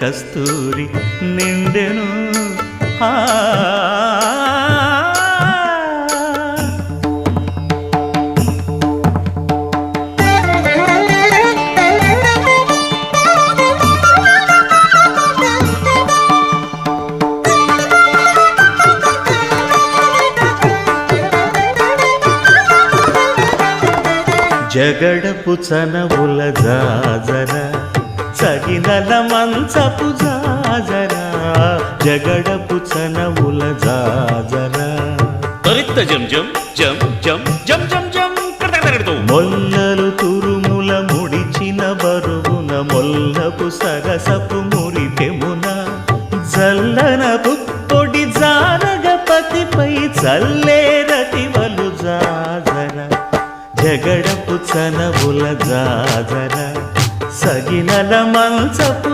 కస్తూరి నిండెను ఆ జగడపు చనవుల జాజర సగినల మంచపు జాజర జగడపు చనవుల జాజర తరిత్త జం జం జం జం జం జం జం కడకడకడతో మొల్లలు తురుముల ముడిచిన బరువున మొల్లపు సరసపు మురిపెమున జల్లనపు పొడి జానగపతిపై చల్లేరతివలు జాజర జగడపు చనవుల జాజర సగినల మంచపు